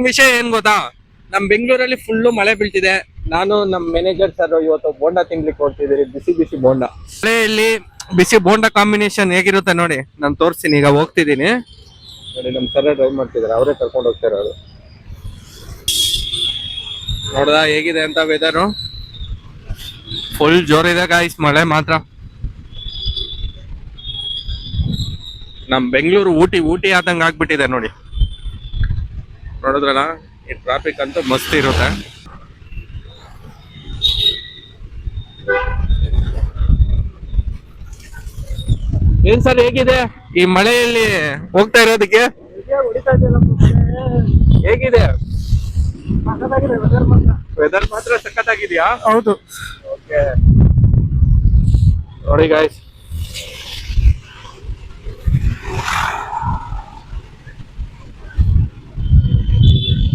ವಿಷಯ ಏನ್ ಗೊತ್ತಾ, ನಮ್ ಬೆಂಗಳೂರಲ್ಲಿ ಫುಲ್ಲು ಮಳೆ ಬೀಳ್ತಿದೆ. ನಾನು ನಮ್ ಮ್ಯಾನೇಜರ್ ಸರ್ ಇವತ್ತು ಬೋಂಡಾ ತಿನ್ಲಿಕ್ಕೆ ಹೊರಟಿದ್ದೀರಿ, ಬಿಸಿ ಬಿಸಿ ಬೋಂಡಾ. ಮಳೆಯಲ್ಲಿ ಬಿಸಿ ಬೋಂಡಾ ಕಾಂಬಿನೇಷನ್ ಹೇಗಿರುತ್ತೆ ನೋಡಿ, ನಾನು ತೋರಿಸ್ತೀನಿ. ಈಗ ಹೋಗ್ತಿದ್ದೀನಿ ನೋಡಿ, ನಮ್ ಸರ್ ಡ್ರೈವ್ ಮಾಡ್ತಿದ್ದಾರೆ, ಅವರೇ ಕರ್ಕೊಂಡು ಹೋಗ್ತಾ ಇರೋದು. ನೋಡ್ದ ಹೇಗಿದೆ ಅಂತ ವೆದರು, ಫುಲ್ ಜೋರಿದೆ ಗಾಯ್ಸ್ ಮಳೆ ಮಾತ್ರ. ನಮ್ ಬೆಂಗಳೂರು ಊಟಿ ಆದಂಗ ಆಗ್ಬಿಟ್ಟಿದೆ ನೋಡಿ. ನೋಡಿದ್ರಲ್ಲ, ಈ ಟ್ರಾಫಿಕ್ ಅಂತೂ ಮಸ್ತ್ ಇರುತ್ತೆ. ಏನ್ ಸರ್ ಹೇಗಿದೆ ಈ ಮಳೆಯಲ್ಲಿ ಹೋಗ್ತಾ ಇರೋದಕ್ಕೆ? ಹೇಗಿದೆ ವೆದರ್ ಮಾತ್ರ ಸಖತ್ತಾಗಿದೆಯಾ? ಹೌದು. ಓಕೆ ನೋಡಿ ಗಾಯ್ಸ್,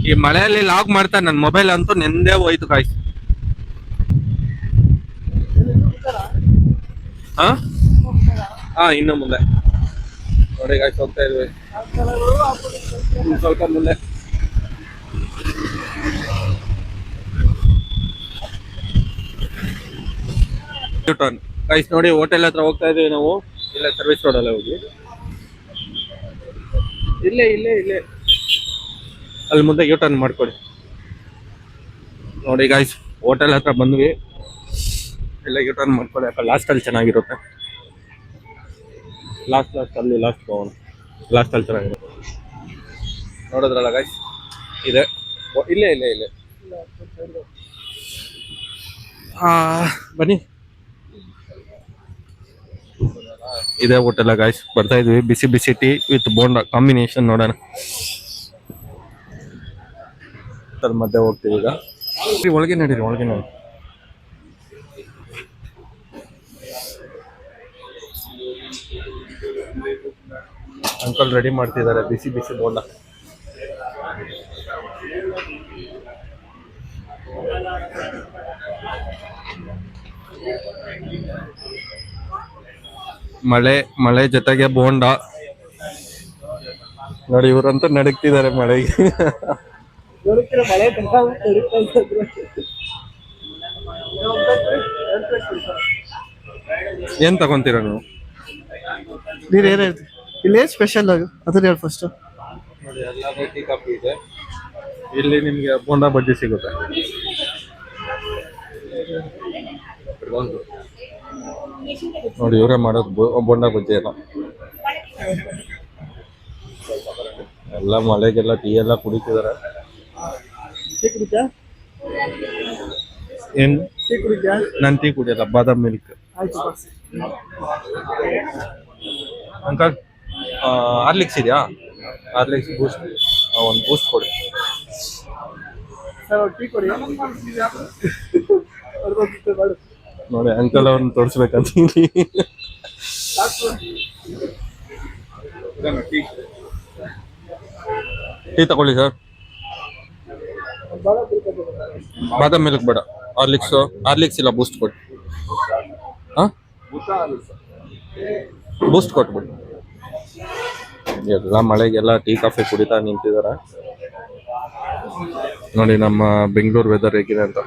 ಈ ಮಳೆಯಲ್ಲಿ ಲಾಗ್ ಮಾಡ್ತಾ ನನ್ನ ಮೊಬೈಲ್ ಅಂತೂ ನೆಂದೇ ಹೋಯ್ತು ಗಾಯ್ಸ್. ಹಾ ಇನ್ನು ಮುಂದೆ ನೋಡಿ ಗಾಯ್ಸ್, ಹೋಗ್ತಾ ಇದ್ವಿ ಸ್ವಲ್ಪ ಮುಂದೆ. ಟರ್ನ್ ಗಾಯ್ಸ್ ನೋಡಿ, ಹೋಟೆಲ್ ಹತ್ರ ಹೋಗ್ತಾ ಇದೀವಿ ನಾವು. ಇಲ್ಲ ಸರ್ವಿಸ್ ರೋಡ್ ಅಲ್ಲೇ ಹೋಗಿ, ಇಲ್ಲೇ ಅಲ್ಲಿ ಮುಂದೆ ಯೂ ಟರ್ನ್ ಮಾಡ್ಕೊಡಿ. ನೋಡಿ ಗಾಯ್ಸ್, ಹೋಟೆಲ್ ಹತ್ರ ಬಂದ್ವಿ, ಇಲ್ಲ ಯೂ ಟರ್ನ್ ಮಾಡ್ಕೊಳ್ಳಿ. ಯಾಕೆ ಲಾಸ್ಟ್ ಅಲ್ಲಿ ಚೆನ್ನಾಗಿರುತ್ತೆ, ಲಾಸ್ಟ್ ಅಲ್ಲಿ ಚೆನ್ನಾಗಿರುತ್ತೆ. ನೋಡಿದ್ರಲ್ಲ ಗಾಯ್ಸ್, ಇದೆ ಇಲ್ಲೇ ಬನ್ನಿ. ಇದೇ ಹೋಟೆಲ್ ಗಾಯ್ಸ್, ಬರ್ತಾ ಇದ್ವಿ. ಬಿಸಿ ಬಿಸಿ ಟೀ ವಿತ್ ಬೋಂಡಾ ಕಾಂಬಿನೇಷನ್ ನೋಡೋಣ. ಮಧ್ಯೆ ಹೋಗ್ತೀವಿ ಈಗ. ಒಳಗೆ ನಡೀರಿ. ಅಂಕಲ್ ರೆಡಿ ಮಾಡ್ತಿದ್ದಾರೆ ಬಿಸಿ ಬಿಸಿ ಬೋಂಡಾ. ಮಳೆ ಜೊತೆಗೆ ಬೋಂಡಾ ನೋಡಿ, ಇವರಂತೂ ನಡಕ್ತಿದ್ದಾರೆ ಮಳೆಗೆ. ಏನ್ ತಗೊಂತೀರ ನೀವು? ಇಲ್ಲಿ ಸ್ಪೆಷಲ್ ಅದನ್ನ ಹೇಳಿ ಫಸ್ಟ್. ನೋಡಿ, ಎಲ್ಲ ಟೀ ಕಾಫಿ ಇದೆ ಇಲ್ಲಿ. ನಿಮ್ಗೆ ಬೋಂಡಾ ಬಜ್ಜಿ ಸಿಗುತ್ತೆ. ನೋಡಿ, ಇವರೇ ಮಾಡೋದು ಬೋಂಡಾ ಬಜ್ಜಿ ಎಲ್ಲ ಮಳೆಗೆಲ್ಲ ಟೀ ಎಲ್ಲ ಕುಡಿತಿದ್ದಾರೆ. ಏನ್ ನಾನು ಟೀ ಕುಡಿಯಲ್ಲ, ಬಾದಾಮ್ ಮಿಲ್ಕ್. ಅಂಕಲ್ ಹಾರ್ಲಿಕ್ಸ್ ಇದೆಯಾ? ಹಾರ್ಲಿಕ್ಸ್ ಬೂಸ್ಟ್, ಒಂದು ಬೂಸ್ಟ್ ಕೊಡಿ. ನೋಡಿ, ಅಂಕಲ್ ಅವ್ರನ್ನ ತೋರಿಸ್ಬೇಕಂತ ಟೀ ತಗೊಳ್ಳಿ ಸರ್. ಬಾದಾಮ್ ಮಿಲ್ಕ್ ಬೇಡ, ಹಾರ್ಲಿಕ್ಸ್ ಇಲ್ಲ, ಬೂಸ್ಟ್ ಕೊಡಿ. ಬೂಸ್ಟ್ ಕೊಟ್ಬಿಡಿ. ಎಲ್ಲ ಮಳೆಗೆಲ್ಲ ಟೀ ಕಾಫಿ ಕುಡಿತಾ ನಿಂತಿದ್ದಾರೆ ನೋಡಿ. ನಮ್ಮ ಬೆಂಗಳೂರು ವೆದರ್ ಹೇಗಿದೆ ಅಂತ.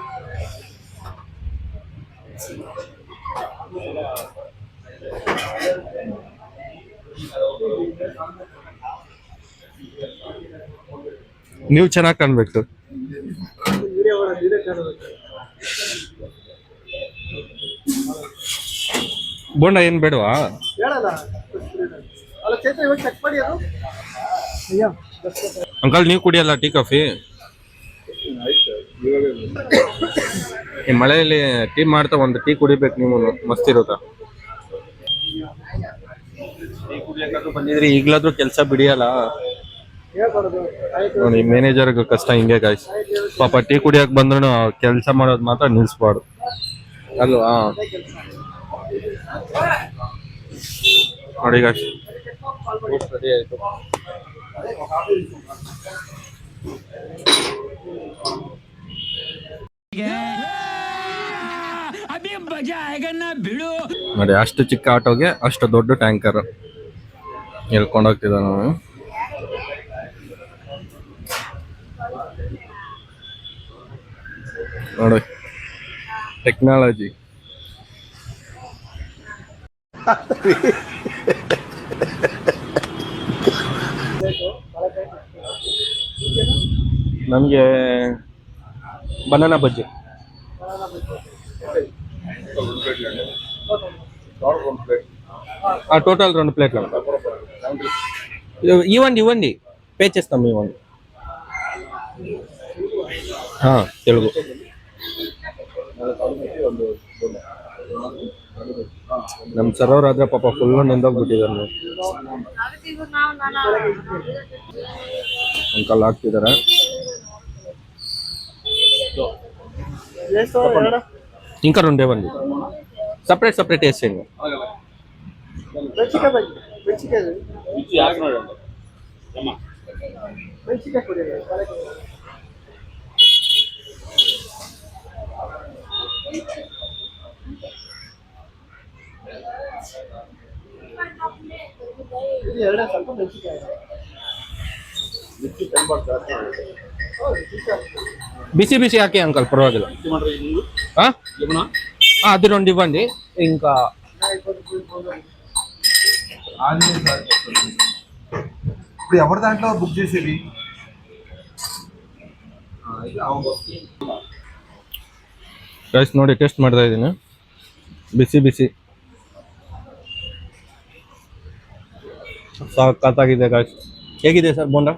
ನೀವು ಚೆನ್ನಾಗಿ ಕಾಣ್ಬೇಕು. ಬೋಂಡ ಏನ್ ಬೇಡವಾ? ಅಂಕಲ್ ನೀವು ಕುಡಿಯಲ್ಲ ಟೀ ಕಾಫಿ? ಈ ಮಳೆಯಲ್ಲಿ ಟೀ ಮಾಡ್ತಾ ಒಂದು ಟೀ ಕುಡಿಬೇಕು ನೀವು, ಮಸ್ತ್ ಇರುತ್ತ. ಟೀ ಕುಡಿಯಕಾದ್ರೂ ಬಂದಿದ್ರಿ, ಈಗ್ಲಾದ್ರೂ ಕೆಲಸ ಬಿಡಿಯಲ್ಲ ನೋಡಿ. ಮ್ಯಾನೇಜರ್ಗೆ ಕಷ್ಟ ಹಿಂಗೆ ಗಾಯ್ಸ್. ಪಾಪ ಟೀ ಕುಡಿಯಕ್ ಬಂದ್ರು ಕೆಲಸ ಮಾಡೋದು ಮಾತ್ರ ನಿಲ್ಸ್ಬಾರ್ದು ಅಲ್ವಾ? ನೋಡಿ ಗಾಯ್ಸ್, ರೆಡಿ ಆಯ್ತು. ನೋಡಿ, ಅಷ್ಟು ಚಿಕ್ಕ ಆಟೋಗೆ ಅಷ್ಟು ದೊಡ್ಡ ಟ್ಯಾಂಕರ್ ಎಳ್ಕೊಂಡೋಗ್ತಿದ್ದ ನಾವು. ನೋಡಿ ಟೆಕ್ನಾಲಜಿ. ನಮಗೆ ಬನಾನಾ ಬಜ್ಜಿ. టోటల్ 2 ప్లేట్లు. ఇవ్వండి పే చేస్తాం ఇవ్వండి. తెలుగు. ನಮ್ಮ ಸರೋರ್ ಆದ್ರೆ ಪಾಪ ಫುಲ್ ನೆಂದೋಗ್ಬಿಟ್ಟಿದ್ದಾರೆ. ಅಂಕಲ್ ಹಾಕ್ತಿದಾರೆ. ఇంకా 2 ఇవ్వండి. సపరేట్ వేసేయండి. ಬಿಸಿ ಬಿಸಿ ಹಾಕಿ ಅಂಕಲ್, ಪರವಾಗಿಲ್ಲ. అది 2 ఇవ్వండి. ఇంకా ఇప్పుడు ఎవరి దాంట్లో బుక్ చేసేది? ಗೈಸ್ ನೋಡಿ ಟೇಸ್ಟ್ ಮಾಡ್ತಾ ಇದ್ದೀನಿ. ಬಿಸಿ ಬಿಸಿ ಸಖತ್ತಾಗಿದೆ ಗೈಸ್. ಹೇಗಿದೆ ಸರ್ ಬೋಂಡ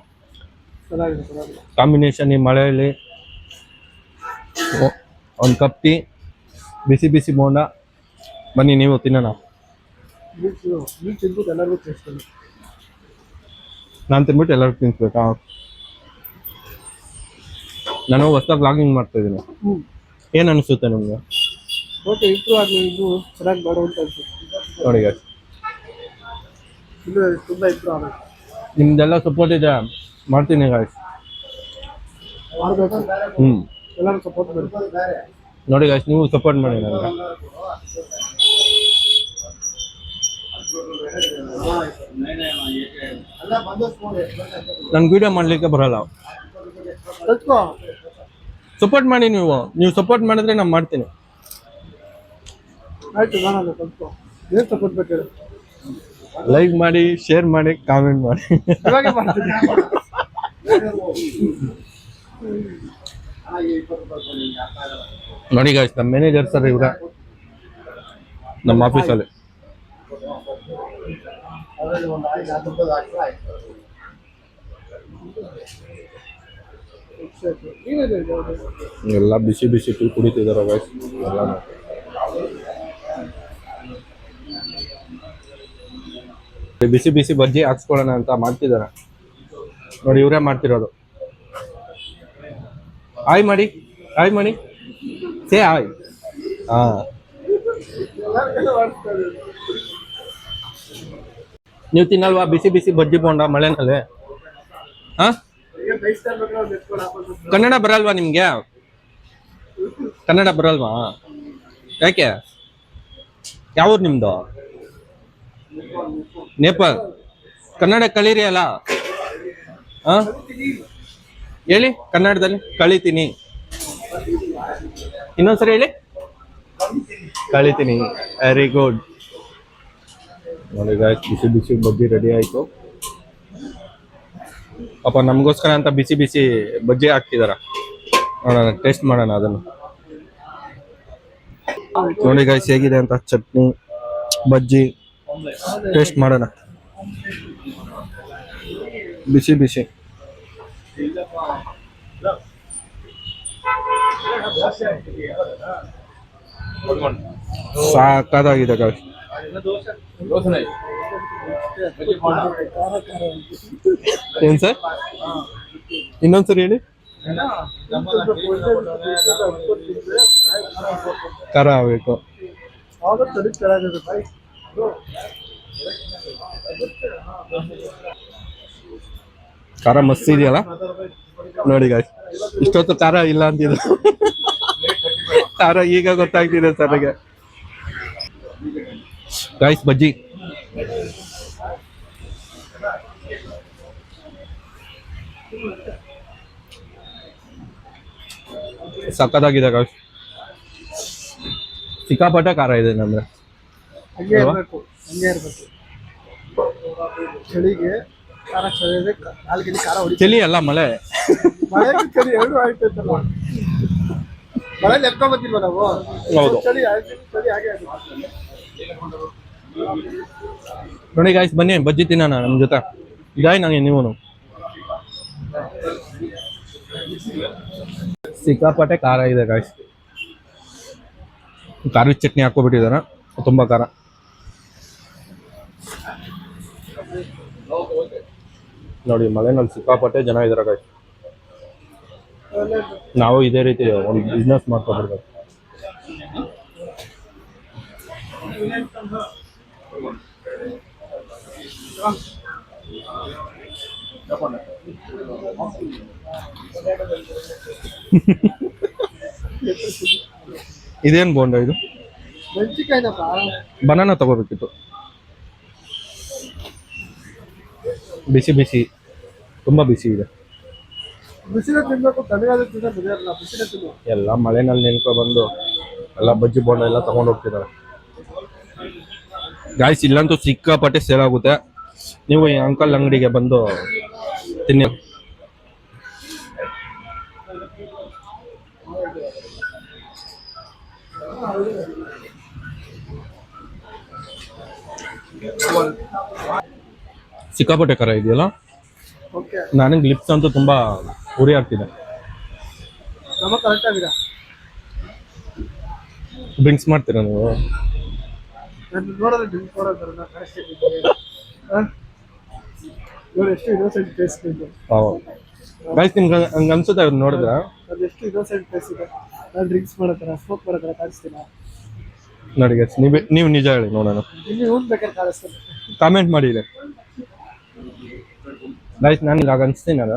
ಕಾಂಬಿನೇಷನ್? ಈ ಮಳೆಯಲ್ಲಿ ಒಂದು ಕಪ್ ಟೀ, ಬಿಸಿ ಬಿಸಿ ಬೋಂಡ. ಬನ್ನಿ ನೀವು ತಿನ್ನೋಣ. ನಾನು ತಿನ್ಬಿಟ್ಟು ಎಲ್ಲರಿಗೂ ತಿನ್ಸ್ಬೇಕಾ? ನಾನು ಹೊಸದಾಗಿ ವ್ಲಾಗಿಂಗ್ ಮಾಡ್ತಾ ಇದ್ದೀನಿ. ಏನು ಅನಿಸುತ್ತೆ ನಿಮಗೆ? ನೋಡಿ guys, ನಿಮ್ದೆಲ್ಲ ಸಪೋರ್ಟ್ ಇದೆ, ಮಾಡ್ತೀನಿ ಗಾಯ್ಸ್. ನೋಡಿ ಗಾಯ್ಸ್, ನೀವು ಸಪೋರ್ಟ್ ಮಾಡಿ ನನಗೆ. ನನ್ಗೆ ವಿಡಿಯೋ ಮಾಡ್ಲಿಕ್ಕೆ ಬರಲ್ಲ. ಸಪೋರ್ಟ್ ಮಾಡಿ ನೀವು ಸಪೋರ್ಟ್ ಮಾಡಿದ್ರೆ ನಾನು ಮಾಡ್ತೀನಿ. ಲೈಕ್ ಮಾಡಿ, ಶೇರ್ ಮಾಡಿ, ಕಾಮೆಂಟ್ ಮಾಡಿ. ನೋಡಿ ಗಾಯ್ಸ್, ನಮ್ಮ ಮ್ಯಾನೇಜರ್ ಸರ್ ಇವ್ರ ನಮ್ಮ ಆಫೀಸಲ್ಲಿ. ಎಲ್ಲ ಬಿಸಿ ಬಿಸಿ ಟೀ ಕುಡಿತಿದಾರೆ ಗಾಯ್ಸ್ ಎಲ್ಲ. ಬಿಸಿ ಬಿಸಿ ಬಜ್ಜಿ ಹಾಕ್ಸ್ಕೊಳ್ಳೋಣ ಅಂತ ಮಾಡ್ತಿದಾರೆ ನೋಡಿ, ಇವರೇ ಮಾಡ್ತಿರೋದು. ಆಯ್ ಮಾಡಿ ಸೇ ಆಯ್. ನೀವು ತಿನ್ನಲ್ವಾ ಬಿಸಿ ಬಿಸಿ ಬಜ್ಜಿ ಬೋಂಡ ಮಳೆನಲ್ಲಿ? ಕನ್ನಡ ಬರಲ್ವಾ ನಿಮ್ಗೆ? ಕನ್ನಡ ಬರಲ್ವಾ? ಯಾಕೆ? ಯಾವೂರು ನಿಮ್ದು? ನೇಪಾಳ್. ಕನ್ನಡ ಕಲೀರಿ ಅಲ್ಲ? ಹೇಳಿ ಕನ್ನಡದಲ್ಲಿ. ಕಲಿತೀನಿ. ಇನ್ನೊಂದ್ಸರಿ ಹೇಳಿ. ಕಲಿತೀನಿ. Very good. ನೋಡಿ ಗಾಯ್ಸ್, ಬಿಸಿ ಬಿಸಿ ಬಜ್ಜಿ ರೆಡಿ ಆಯ್ತು. ಪಾಪ ನಮಗೋಸ್ಕರ ಅಂತ ಬಿಸಿ ಬಿಸಿ ಬಜ್ಜಿ ಹಾಕ್ತಿದಾರ. ನೋಡೋಣ, ಟೇಸ್ಟ್ ಮಾಡೋಣ ಅದನ್ನು. ನೋಡಿ ಗಾಯ್ಸ್ ಹೇಗಿದೆ ಅಂತ. ಚಟ್ನಿ, ಬಜ್ಜಿ ಟೇಸ್ಟ್ ಮಾಡೋಣ. ಬಿಸಿ ಬಿಸಿ ಸಾಕಾಗಿದೆ ಗಾಯ್ಸ್. ಏನ್ ಸರ್? ಇನ್ನೊಂದ್ಸರಿ ಹೇಳಿ. ಖಾರ ಆಗ್ಬೇಕು. ಖಾರ ಮಸ್ತ್ ಇದೆಯಲ್ಲ ನೋಡಿ ಗಾಯ್ಸ್. ಇಷ್ಟೊತ್ತು ಖಾರ ಇಲ್ಲ ಅಂತಿದ್ರು, ಖಾರ ಈಗ ಗೊತ್ತಾಗ್ತಿದೆ ಸರ್ಗೆ. ಗಾಯ್ಸ್ ಬಜ್ಜಿ ಸಕ್ಕತ್ತಾಗಿದೆ ಗಾಯ್ಸ್. ಸಿಕ್ಕಾಪಟ್ಟೆ ಖಾರ ಇದೆ ನಮ್ಗೆ. ಹಂಗೆ ಇರಬೇಕು, ಹಂಗೆ ಇರಬೇಕು. ಚಳಿಗೆ ಖಾರ ಚಳಿ ಇದೆ, ನಾಲ್ಕಿನ ಖಾರ ಹೊಡಿ. ಚಳಿ ಅಲ್ಲ ಮಳೆ. ಮಳೆಗೆ ಚಳಿ ಎರಡು ಆಯ್ತೈತಲ್ಲ. ಮಳೆ ನೆನ್ಕೊಂಬತ್ತಿಲ್ವ ನಾವು? ಹೌದು. ಚಳಿ ಆಯ್ತು, ಚಳಿ ಹಾಗೆ ಆಗುತ್ತೆ. ನೋಡಿ ಗಾಯ್ಸ್, ಬನ್ನಿ ಬಜ್ಜಿ ತಿನ್ನೋಣ ನಮ್ಮ ಜೊತೆ. ಜಾಯ್ ನಂಗೆ ನೀವು. ಸಿಕ್ಕಾಪಟ್ಟೆ ಖಾರ ಇದೆ ಗಾಯ್ಸ್. ಖಾರದ ಚಟ್ನಿ ಹಾಕೋಬಿಟ್ಟಿದಾರ, ತುಂಬಾ ಖಾರ. ನೋಡಿ ಮಳೆನಲ್ಲಿ ಸಿಕ್ಕಾಪಟ್ಟೆ ಜನ ಇದಾರೆ ಗಾಯ್ಸ್. ನಾವು ಇದೇ ರೀತಿ ಒಂದು ಬಿಸ್ನೆಸ್ ಮಾಡ್ಕೊಬಿಡ್ಬೇಕು. ಇದೇನ್ ಬೋಂಡ ಇದು? ಮೆಣಸಿಕಾಯಿನಪ್ಪ. ಬನಾನಾ ತಗೋಬೇಕಿತ್ತು. ಬಿಸಿ ಬಿಸಿ, ತುಂಬಾ ಬಿಸಿ ಇದೆ. ಬಿಸಿನ ತಿನ್ಬೇಕು, ತಣ್ಣಗಾದ ತಿಂದ್ರೆ ಬಿಸಿರಲ್ಲ, ಬಿಸಿನ ತಿನ್ನು. ಎಲ್ಲ ಮಳೆನಲ್ಲಿ ನೆನ್ಕೊ ಬಂದು ಎಲ್ಲ ಬಜ್ಜಿ ಬೋಂಡ ಎಲ್ಲ ತಗೊಂಡು ಹೋಗ್ತಿದ್ದಾರೆ ಗಾಯ್ಸ್. ಇಲ್ಲಂತೂ ಸಿಕ್ಕಾಪಟ್ಟೆ ಸೇಲ್ ಆಗುತ್ತೆ. ನೀವು ಈ ಅಂಕಲ್ ಅಂಗಡಿಗೆ ಬಂದು ತಿನ್ನಿ. ಸಿಕ್ಕಾಪಟ್ಟೆ ಖಾರ ಇದೆಯಲ್ಲ. ಓಕೆ, ನನಗೆ ಲಿಪ್ಸ್ ಅಂತೂ ತುಂಬಾ ಉರಿ ಆಗ್ತಿದೆ. ನಮ್ಮ ಕರೆಕ್ಟ್ ಆಗಿದೆ. ಡ್ರಿಂಕ್ಸ್ ಮಾಡ್ತೀರಾ ನೀವು? ನಾನು ನೋಡೋದು ಡ್ರಿಂಕ್ ಮಾಡೋದು ನಾನು ಕಾಣಿಸ್ತಿದ್ದೀನಿ. ನೋಡಿ ಎಷ್ಟು ಇನ್ನೋಸೆಂಟ್ ಟೇಸ್ಟ್ ಇದೆ. ಗಾಯ್ಸ್, ನಿಮ್ಗೆ ಹಂಗೆ ಅನ್ಸುತ್ತೆ ಅವ್ರು ನೋಡಿದ್ರೆ? ಅದು ಎಷ್ಟು ಇನ್ನೋಸೆಂಟ್ ಟೇಸ್ಟ್ ಇದೆ. ನಾನು ಡ್ರಿಂಕ್ಸ್ ಮಾಡೋ ಥರ, ಸ್ಮೋಕ್ ಮಾಡೋ ಥರ ಕಾಣಿಸ್ತೀನಿ. ನೋಡಿ ಗಾಯ್ಸ್, ನೀವು ನಿಜ ಹೇಳಿ ನೋಡೋಣ. ಇಲ್ಲಿ ಇವ್ನು ಬೇಕಾದ್ರೆ ಕಾಣಿಸ್ತಾನೆ. ಕಾಮೆಂಟ್ ಮಾಡಿ ಗಾಯ್ಸ್. ನಾನು ಇವಾಗ ಅನ್ಸ್ತೀನಿ ಅದ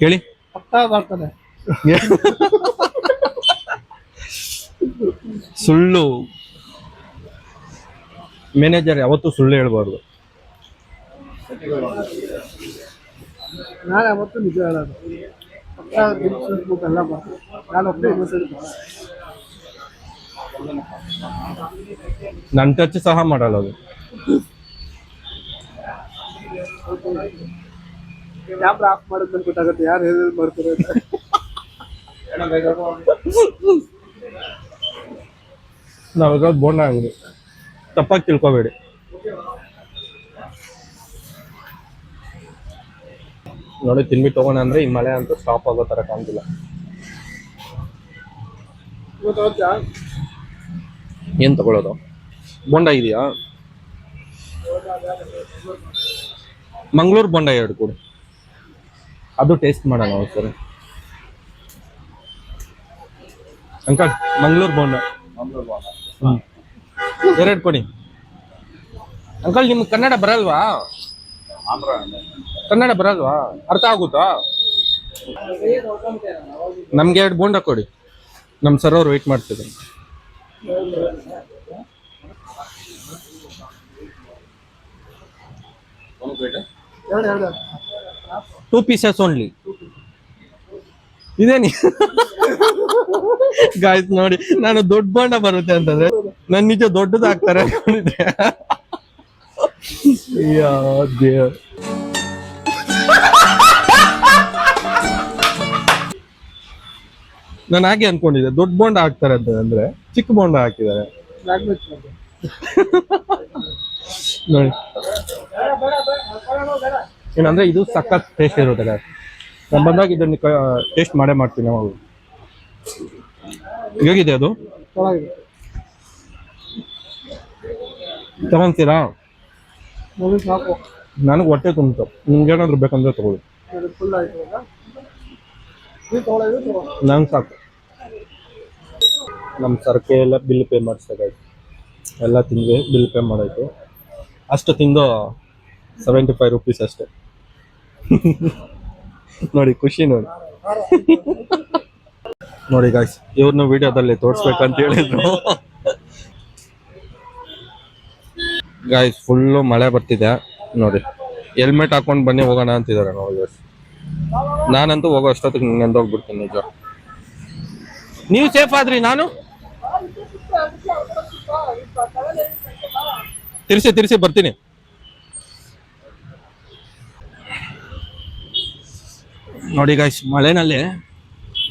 ಕೇಳಿ. ಪಕ್ಕ ಮಾಡ್ತಾನೆ. ಸುಳ್ಳು ಮ್ಯಾನೇಜರ್ ಯಾವತ್ತೂ ಸುಳ್ಳು ಹೇಳ್ಬಾರ್ದು. ನಾನು ಯಾವತ್ತೂ ನಿಜ ಹೇಳೋದು. ಪಕ್ಕ ಡ್ರಿಂಕ್ಸ್ ಸ್ಮೋಕ್ ಎಲ್ಲ ಮಾಡ್ತೀನಿ. ನಾನು ಒಬ್ಬನೇ ಇನ್ನೋಸೆಂಟ್. ನನ್ನ ಟಚ್ ಸಹ ಮಾಡಲ್ಲ ಅದು. ಕ್ಯಾಮ್ರಾ ಆಫ್ ಮಾಡೋದು ನನ್ಗೆ ಗೊತ್ತಾಗುತ್ತೆ, ಯಾರು ಏನೇನು ಮಾಡ್ತಾರೆ ಅಂತ. ನಾವಾಗ ಬೋಂಡ ಆಗಿದೆ, ತಪ್ಪಾಗಿ ತಿಳ್ಕೊಬೇಡಿ. ನೋಡಿ ತಿನ್ಬಿಟ್ಟು ಹೋಗೋಣ ಅಂದ್ರೆ ಈ ಮಳೆ ಅಂತೂ ಸ್ಟಾಪ್ ಆಗೋ ತರ ಕಾಣ್ತಿಲ್ಲ. ಏನ್ ತಗೊಳ್ಳೋದು? ಬೋಂಡ ಇದೆಯಾ? ಮಂಗಳೂರು ಬೋಂಡ ಎರಡು ಕೊಡು, ಅದು ಟೇಸ್ಟ್ ಮಾಡೋಣ ಸರಿ. ಅಂಕಲ್ ಮಂಗಳೂರು ಬೋಂಡ ಎರಡು ಕೊಡಿ. ಅಂಕಲ್ ನಿಮ್ಗೆ ಕನ್ನಡ ಬರಲ್ವಾ? ಕನ್ನಡ ಬರಲ್ವಾ? ಅರ್ಥ ಆಗುತ್ತಾ? ನಮ್ಗೆ ಎರಡು ಬೋಂಡ ಕೊಡಿ, ನಮ್ಮ ಸರ್ ಅವ್ರು ವೆಯ್ಟ್ ಮಾಡ್ತಿದ್ದಾರೆ. Two pieces only. ಇದೇನಿ ಗಾಯ್ಸ್ ನೋಡಿ, ನಾನು ದೊಡ್ಡ ಬೋಂಡ ಬರುತ್ತೆ ಅಂತಂದ್ರೆ ನನ್ ನಿಜ ದೊಡ್ಡದು ಹಾಕ್ತಾರೆ ಅನ್ಕೊಂಡಿದ್ರೆ. ದೇವ್, ನಾನು ಹಾಗೆ ಅನ್ಕೊಂಡಿದ್ದೆ ದೊಡ್ಡ ಬೋಂಡ ಹಾಕ್ತಾರೆ ಅಂತ, ಅಂದ್ರೆ ಚಿಕ್ಕ ಬೋಂಡ ಹಾಕಿದ್ದಾರೆ ನೋಡಿ. ಏನಂದ್ರೆ ಇದು ಸಖತ್ ಟೇಸ್ಟ್ ಇರುತ್ತೆ. ನಾನು ಬಂದಾಗ ಇದನ್ನ ಟೇಸ್ಟ್ ಮಾಡೇ ಮಾಡ್ತೀನಿ ನಾವು. ಹೇಗಿದೆ ಅದು? ತಗೊಂತೀರಾ? ನನಗೆ ಹೊಟ್ಟೆ ತುಂಬಿತು, ನಿಮ್ಗೆ ಏನಾದ್ರು ಬೇಕಂದ್ರೆ ತಗೊಳ್ಳಿ. ನಂಗೆ ಸಾಕು. ನಮ್ಮ ಸರ್ಕೆ ಎಲ್ಲ ಬಿಲ್ ಪೇ ಮಾಡಿಸ್ಬೇಕಾಯ್ತು. ಎಲ್ಲ ತಿಂದ್ವಿ, ಬಿಲ್ ಪೇ ಮಾಡಾಯ್ತು. ಅಷ್ಟು ತಿಂದು 75 ರೂಪೀಸ್ ಅಷ್ಟೇ. ನೋಡಿ ಖುಷಿ ನೋಡಿ. ನೋಡಿ ಗಾಯ್ಸ್, ಇವ್ರನ್ನ ವಿಡಿಯೋದಲ್ಲಿ ತೋರಿಸ್ಬೇಕಂತ ಹೇಳಿದ್ರು. ಗಾಯ್ಸ್ ಫುಲ್ಲು ಮಳೆ ಬರ್ತಿದೆ ನೋಡಿ. ಹೆಲ್ಮೆಟ್ ಹಾಕೊಂಡು ಬನ್ನಿ ಹೋಗೋಣ ಅಂತಿದ್ದಾರೆ ನೋಡಿ ಗಾಯ್ಸ್. ನಾನಂತೂ ಹೋಗೋ ಅಷ್ಟೊತ್ತಿಗೆ ನಿಂಗೆ ಹೋಗ್ಬಿಡ್ತೀನಿ ನಿಜ. ನೀವು ಸೇಫ್ ಆದ್ರಿ ನಾನು ತಿರ್ಸಿ ಬರ್ತೀನಿ. ನೋಡಿ ಗಾಯ್ಸ್, ಮಳೆನಲ್ಲಿ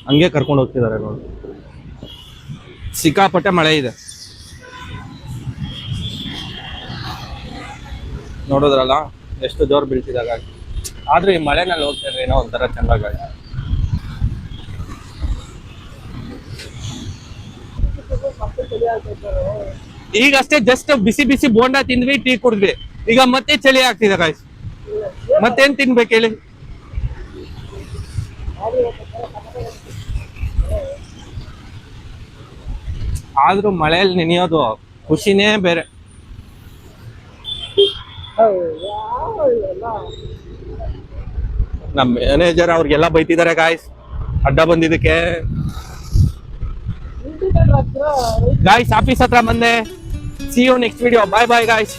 ಹಂಗೆ ಕರ್ಕೊಂಡು ಹೋಗ್ತಿದ್ದಾರೆ ನೋಡಿ. ಸಿಕ್ಕಾಪಟ್ಟೆ ಮಳೆ ಇದೆ ನೋಡಿದ್ರಲ್ಲ, ಎಷ್ಟು ಜೋರ್ ಬೀಳ್ತಿದಾಗ. ಆದ್ರೆ ಈ ಮಳೆನಲ್ಲಿ ಹೋಗ್ತಿದ್ರೆ ಏನೋ ಒಂಥರ ಚೆನ್ನಾಗ. ಈಗಷ್ಟೇ ಜಸ್ಟ್ ಬಿಸಿ ಬಿಸಿ ಬೋಂಡ ತಿಂದ್ವಿ, ಟೀ ಕುಡಿದ್ವಿ, ಈಗ ಮತ್ತೆ ಚಳಿ ಆಗ್ತಿದೆ ಗಾಯ್ಸ್. ಮತ್ತೇನ್ ತಿನ್ಬೇಕು ಹೇಳಿ? ಆದ್ರೂ ಮಳೆಯಲ್ಲಿ ನೆನೆಯೋದು ಖುಷಿನೇ ಬೇರೆ. ನಮ್ಮ ಮ್ಯಾನೇಜರ್ ಅವ್ರಿಗೆಲ್ಲ ಬೈತಿದ್ದಾರೆ ಗಾಯ್ಸ್ ಅಡ್ಡ ಬಂದಿದ್ದಕ್ಕೆ. ಗಾಯ್ಸ್ ಆಫೀಸ್ ಹತ್ರ ಬಂದೆ. See you next video. Bye bye guys.